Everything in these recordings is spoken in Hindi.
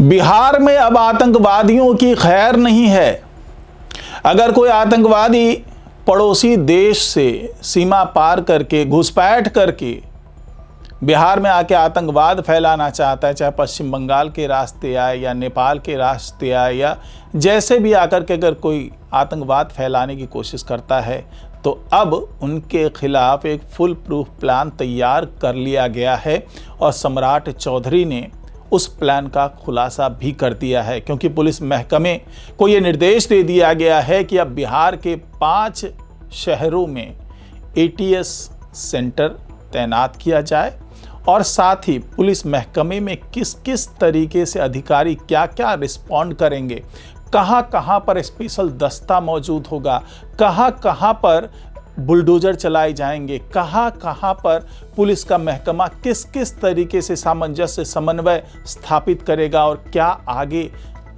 बिहार में अब आतंकवादियों की खैर नहीं है। अगर कोई आतंकवादी पड़ोसी देश से सीमा पार करके घुसपैठ करके बिहार में आके आतंकवाद फैलाना चाहता है, चाहे पश्चिम बंगाल के रास्ते आए या नेपाल के रास्ते आए या जैसे भी आकर के अगर कोई आतंकवाद फैलाने की कोशिश करता है, तो अब उनके खिलाफ एक फुल प्रूफ प्लान तैयार कर लिया गया है और सम्राट चौधरी ने उस प्लान का खुलासा भी कर दिया है। क्योंकि पुलिस महकमे को ये निर्देश दे दिया गया है कि अब बिहार के 5 शहरों में ATS सेंटर तैनात किया जाए और साथ ही पुलिस महकमे में किस किस तरीके से अधिकारी क्या क्या रिस्पॉन्ड करेंगे, कहाँ कहाँ पर स्पेशल दस्ता मौजूद होगा, कहाँ कहाँ पर बुलडोजर चलाए जाएंगे, कहाँ कहाँ पर पुलिस का महकमा किस किस तरीके से सामंजस्य समन्वय स्थापित करेगा और क्या आगे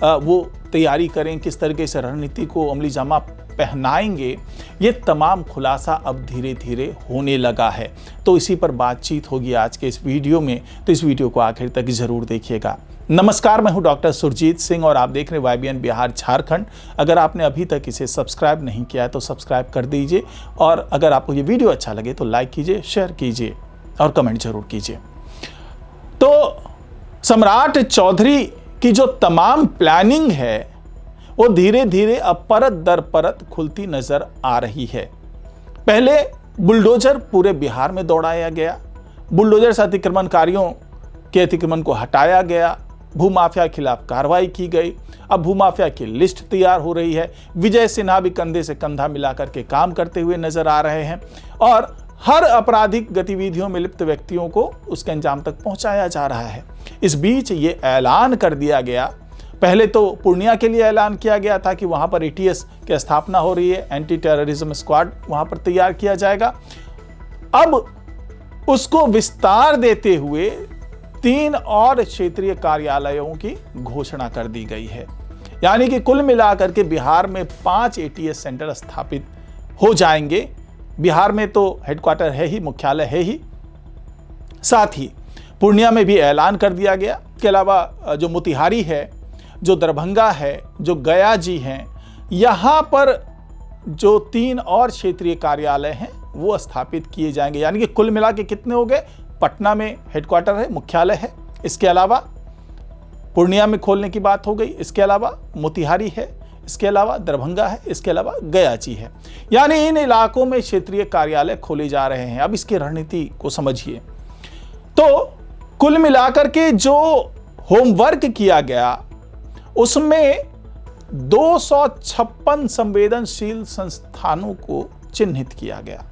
वो तैयारी करें, किस तरीके से रणनीति को अमली जामा पहनाएंगे, ये तमाम खुलासा अब धीरे धीरे होने लगा है। तो इसी पर बातचीत होगी आज के इस वीडियो में, तो इस वीडियो को आखिर तक जरूर देखिएगा। नमस्कार, मैं हूं डॉक्टर सुरजीत सिंह और आप देख रहे हैं YBN बिहार झारखंड। अगर आपने अभी तक इसे सब्सक्राइब नहीं किया है तो सब्सक्राइब कर दीजिए और अगर आपको ये वीडियो अच्छा लगे तो लाइक कीजिए, शेयर कीजिए और कमेंट जरूर कीजिए। तो सम्राट चौधरी की जो तमाम प्लानिंग है वो धीरे धीरे अब परत दर परत खुलती नजर आ रही है। पहले बुलडोजर पूरे बिहार में दौड़ाया गया, बुलडोजर से अतिक्रमणकारियों के अतिक्रमण को हटाया गया, भूमाफिया के खिलाफ कार्रवाई की गई। अब भूमाफिया की लिस्ट तैयार हो रही है। विजय सिन्हा भी कंधे से कंधा मिलाकर के काम करते हुए नजर आ रहे हैं और हर आपराधिक गतिविधियों में लिप्त व्यक्तियों को उसके अंजाम तक पहुंचाया जा रहा है। इस बीच ये ऐलान कर दिया गया, पहले तो पूर्णिया के लिए ऐलान किया गया था कि वहां पर ATS की स्थापना हो रही है, एंटी टेररिज्म स्क्वाड वहां पर तैयार किया जाएगा। अब उसको विस्तार देते हुए 3 और क्षेत्रीय कार्यालयों की घोषणा कर दी गई है। यानी कि कुल मिलाकर के बिहार में 5 ATS सेंटर स्थापित हो जाएंगे। बिहार में तो हेडक्वार्टर है ही, मुख्यालय है ही, साथ ही पूर्णिया में भी ऐलान कर दिया गया। इसके अलावा जो मोतिहारी है, जो दरभंगा है, जो गया जी हैं, यहाँ पर जो 3 और क्षेत्रीय कार्यालय हैं वो स्थापित किए जाएंगे। यानी कि कुल मिला के कितने हो गए? पटना में हेडक्वार्टर है, मुख्यालय है, इसके अलावा पूर्णिया में खोलने की बात हो गई, इसके अलावा मोतिहारी है, इसके अलावा दरभंगा है, इसके अलावा गया जी है। यानी इन इलाकों में क्षेत्रीय कार्यालय खोले जा रहे हैं। अब इसकी रणनीति को समझिए। तो कुल मिलाकर के जो होमवर्क किया गया उसमें 256 संवेदनशील संस्थानों को चिन्हित किया गया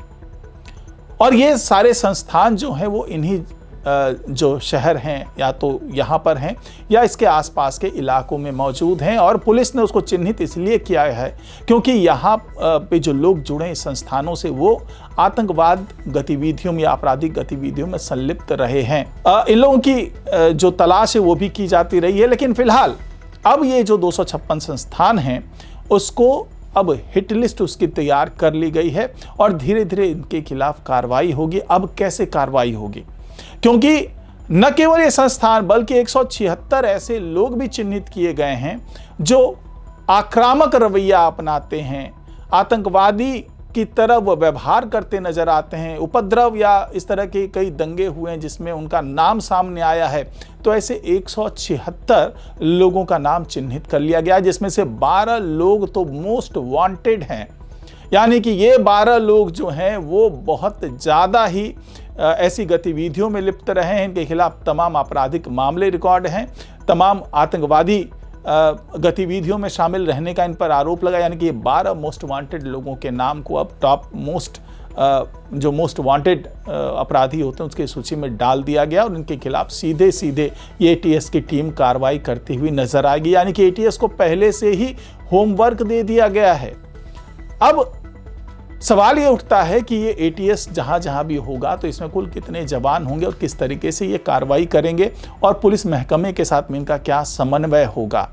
और ये सारे संस्थान जो हैं वो इन्हीं जो शहर हैं या तो यहाँ पर हैं या इसके आसपास के इलाकों में मौजूद हैं। और पुलिस ने उसको चिन्हित इसलिए किया है क्योंकि यहाँ पे जो लोग जुड़े इस संस्थानों से वो आतंकवाद गतिविधियों में, आपराधिक गतिविधियों में संलिप्त रहे हैं। इन लोगों की जो तलाश है वो भी की जाती रही है। लेकिन फिलहाल अब ये जो 256 संस्थान हैं उसको अब हिट लिस्ट उसकी तैयार कर ली गई है और धीरे धीरे इनके खिलाफ कार्रवाई होगी। अब कैसे कार्रवाई होगी? क्योंकि न केवल ये संस्थान बल्कि 176 ऐसे लोग भी चिन्हित किए गए हैं जो आक्रामक रवैया अपनाते हैं, आतंकवादी की तरह वो व्यवहार करते नजर आते हैं, उपद्रव या इस तरह के कई दंगे हुए हैं जिसमें उनका नाम सामने आया है। तो ऐसे 176 लोगों का नाम चिन्हित कर लिया गया, जिसमें से 12 लोग तो मोस्ट वांटेड हैं। यानी कि ये 12 लोग जो हैं वो बहुत ज़्यादा ही ऐसी गतिविधियों में लिप्त रहे हैं, इनके खिलाफ तमाम आपराधिक मामले रिकॉर्ड हैं, तमाम आतंकवादी गतिविधियों में शामिल रहने का इन पर आरोप लगा। यानी कि ये 12 मोस्ट वांटेड लोगों के नाम को अब टॉप मोस्ट जो मोस्ट वांटेड अपराधी होते हैं उसकी सूची में डाल दिया गया और इनके खिलाफ सीधे सीधे ये ATS की टीम कार्रवाई करती हुई नजर आएगी। यानी कि ATS को पहले से ही होमवर्क दे दिया गया है। अब सवाल ये उठता है कि ये ATS जहां जहां भी होगा तो इसमें कुल कितने जवान होंगे और किस तरीके से ये कार्रवाई करेंगे और पुलिस महकमे के साथ में इनका क्या समन्वय होगा।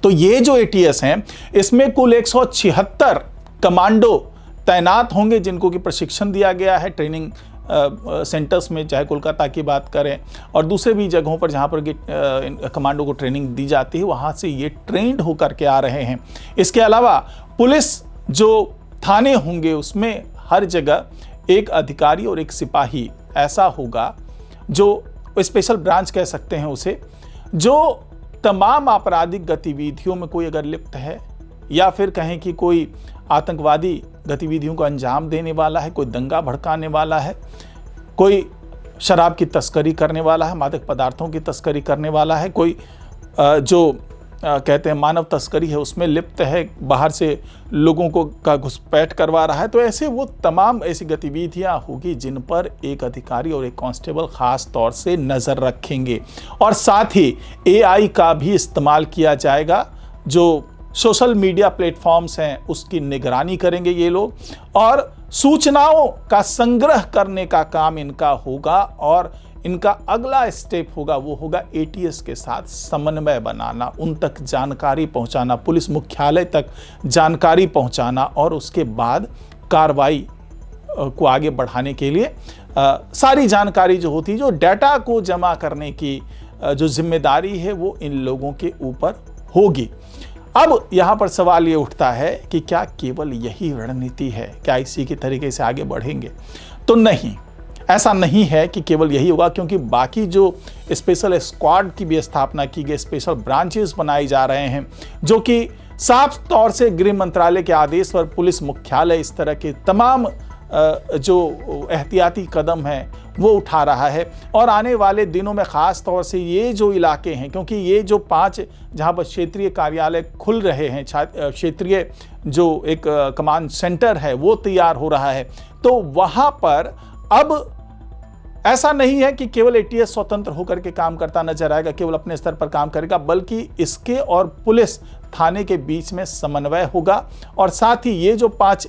तो ये जो ATS हैं इसमें कुल 176 कमांडो तैनात होंगे जिनको कि प्रशिक्षण दिया गया है, ट्रेनिंग सेंटर्स में, चाहे कोलकाता की बात करें और दूसरे भी जगहों पर जहाँ पर कमांडो को ट्रेनिंग दी जाती है, वहाँ से ये ट्रेंड होकर के आ रहे हैं। इसके अलावा पुलिस जो थाने होंगे उसमें हर जगह एक अधिकारी और एक सिपाही ऐसा होगा, जो स्पेशल ब्रांच कह सकते हैं उसे, जो तमाम आपराधिक गतिविधियों में कोई अगर लिप्त है या फिर कहें कि कोई आतंकवादी गतिविधियों को अंजाम देने वाला है, कोई दंगा भड़काने वाला है, कोई शराब की तस्करी करने वाला है, मादक पदार्थों की तस्करी करने वाला है, कोई जो कहते हैं मानव तस्करी है उसमें लिप्त है, बाहर से लोगों को का घुसपैठ करवा रहा है, तो ऐसे वो तमाम ऐसी गतिविधियां होगी जिन पर एक अधिकारी और एक कांस्टेबल खास तौर से नज़र रखेंगे। और साथ ही AI का भी इस्तेमाल किया जाएगा, जो सोशल मीडिया प्लेटफॉर्म्स हैं उसकी निगरानी करेंगे ये लोग, और सूचनाओं का संग्रह करने का काम इनका होगा। और इनका अगला स्टेप होगा वो होगा ATS के साथ समन्वय बनाना, उन तक जानकारी पहुंचाना, पुलिस मुख्यालय तक जानकारी पहुंचाना, और उसके बाद कार्रवाई को आगे बढ़ाने के लिए सारी जानकारी जो होती है, जो डाटा को जमा करने की जो जिम्मेदारी है वो इन लोगों के ऊपर होगी। अब यहाँ पर सवाल ये उठता है कि क्या केवल यही रणनीति है, क्या इसी के तरीके से आगे बढ़ेंगे? तो नहीं, ऐसा नहीं है कि केवल यही होगा, क्योंकि बाकी जो स्पेशल स्क्वाड की भी स्थापना की गई, स्पेशल ब्रांचेस बनाए जा रहे हैं, जो कि साफ तौर से गृह मंत्रालय के आदेश पर पुलिस मुख्यालय इस तरह के तमाम जो एहतियाती कदम हैं वो उठा रहा है। और आने वाले दिनों में ख़ास तौर से ये जो इलाके हैं, क्योंकि ये जो 5 जहाँ पर क्षेत्रीय कार्यालय खुल रहे हैं, क्षेत्रीय जो एक कमांड सेंटर है वो तैयार हो रहा है, तो वहाँ पर अब ऐसा नहीं है कि केवल ATS स्वतंत्र होकर के काम करता नजर आएगा, केवल अपने स्तर पर काम करेगा, बल्कि इसके और पुलिस थाने के बीच में समन्वय होगा। और साथ ही ये जो 5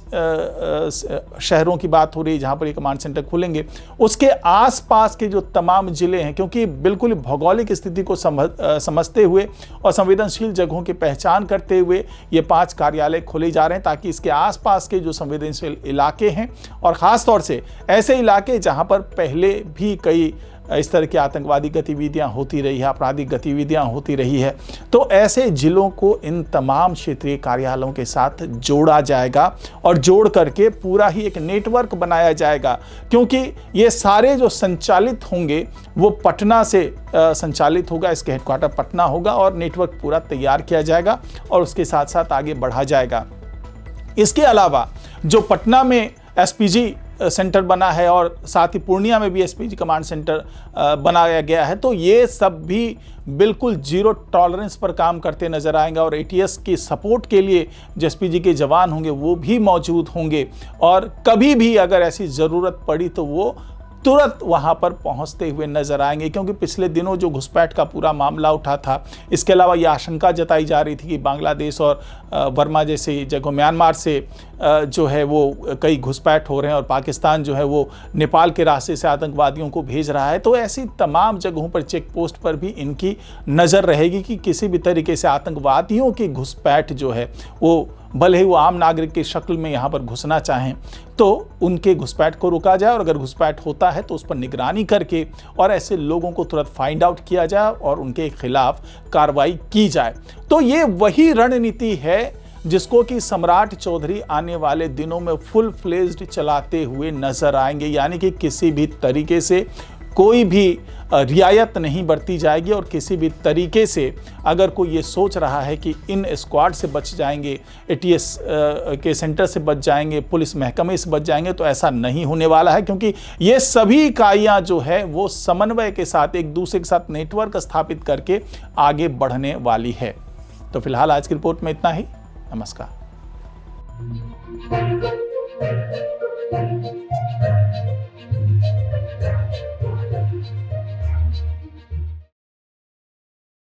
शहरों की बात हो रही है जहां पर ये कमांड सेंटर खुलेंगे, उसके आसपास के जो तमाम जिले हैं, क्योंकि बिल्कुल भौगोलिक स्थिति को समझते हुए और संवेदनशील जगहों की पहचान करते हुए ये 5 कार्यालय खोले जा रहे हैं, ताकि इसके आसपास के जो संवेदनशील इलाके हैं और ख़ास तौर से ऐसे इलाके जहाँ पर पहले भी कई इस तरह की आतंकवादी गतिविधियां होती रही है, आपराधिक गतिविधियां होती रही है, तो ऐसे जिलों को इन तमाम क्षेत्रीय कार्यालयों के साथ जोड़ा जाएगा और जोड़ करके पूरा ही एक नेटवर्क बनाया जाएगा। क्योंकि ये सारे जो संचालित होंगे वो पटना से संचालित होगा, इसके हेडक्वार्टर पटना होगा और नेटवर्क पूरा तैयार किया जाएगा और उसके साथ साथ आगे बढ़ा जाएगा। इसके अलावा जो पटना में SPG सेंटर बना है और साथ ही पूर्णिया में भी SPG कमांड सेंटर बनाया गया है, तो ये सब भी बिल्कुल जीरो टॉलरेंस पर काम करते नजर आएंगे और ATS की सपोर्ट के लिए जो SPG के जवान होंगे वो भी मौजूद होंगे और कभी भी अगर ऐसी ज़रूरत पड़ी तो वो तुरंत वहां पर पहुंचते हुए नजर आएंगे। क्योंकि पिछले दिनों जो घुसपैठ का पूरा मामला उठा था, इसके अलावा ये आशंका जताई जा रही थी कि बांग्लादेश और बर्मा जैसे जगह, म्यांमार से जो है वो कई घुसपैठ हो रहे हैं और पाकिस्तान जो है वो नेपाल के रास्ते से आतंकवादियों को भेज रहा है। तो ऐसी तमाम जगहों पर चेक पोस्ट पर भी इनकी नज़र रहेगी कि किसी भी तरीके से आतंकवादियों की घुसपैठ जो है वो, भले ही वो आम नागरिक की शक्ल में यहाँ पर घुसना चाहें, तो उनके घुसपैठ को रोका जाए और अगर घुसपैठ होता है तो उस पर निगरानी करके और ऐसे लोगों को तुरंत फाइंड आउट किया जाए और उनके खिलाफ कार्रवाई की जाए। तो ये वही रणनीति है जिसको कि सम्राट चौधरी आने वाले दिनों में फुल फ्लेज्ड चलाते हुए नजर आएंगे। यानी कि किसी भी तरीके से कोई भी रियायत नहीं बरती जाएगी और किसी भी तरीके से अगर कोई ये सोच रहा है कि इन स्क्वाड से बच जाएंगे, ATS के सेंटर से बच जाएंगे, पुलिस महकमे से बच जाएंगे, तो ऐसा नहीं होने वाला है। क्योंकि ये सभी इकाइयाँ जो है वो समन्वय के साथ एक दूसरे के साथ नेटवर्क स्थापित करके आगे बढ़ने वाली है। तो फिलहाल आज की रिपोर्ट में इतना ही। नमस्कार।